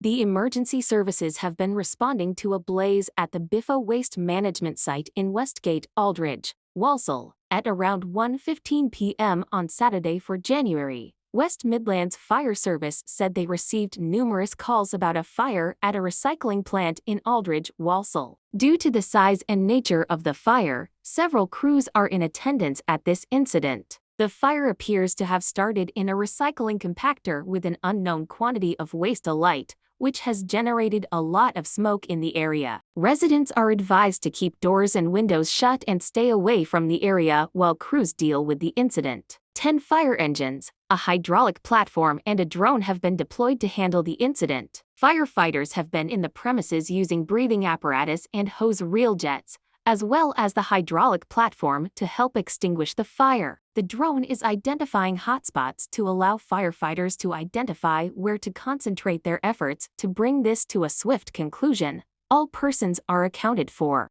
The emergency services have been responding to a blaze at the Biffa Waste Management site in Westgate, Aldridge, Walsall, at around 1:15 p.m. on Saturday for January. West Midlands Fire Service said they received numerous calls about a fire at a recycling plant in Aldridge, Walsall. Due to the size and nature of the fire, several crews are in attendance at this incident. The fire appears to have started in a recycling compactor with an unknown quantity of waste alight, which has generated a lot of smoke in the area. Residents are advised to keep doors and windows shut and stay away from the area while crews deal with the incident. 10 fire engines, a hydraulic platform and a drone have been deployed to handle the incident. Firefighters have been in the premises using breathing apparatus and hose reel jets, as well as the hydraulic platform to help extinguish the fire. The drone is identifying hotspots to allow firefighters to identify where to concentrate their efforts to bring this to a swift conclusion. All persons are accounted for.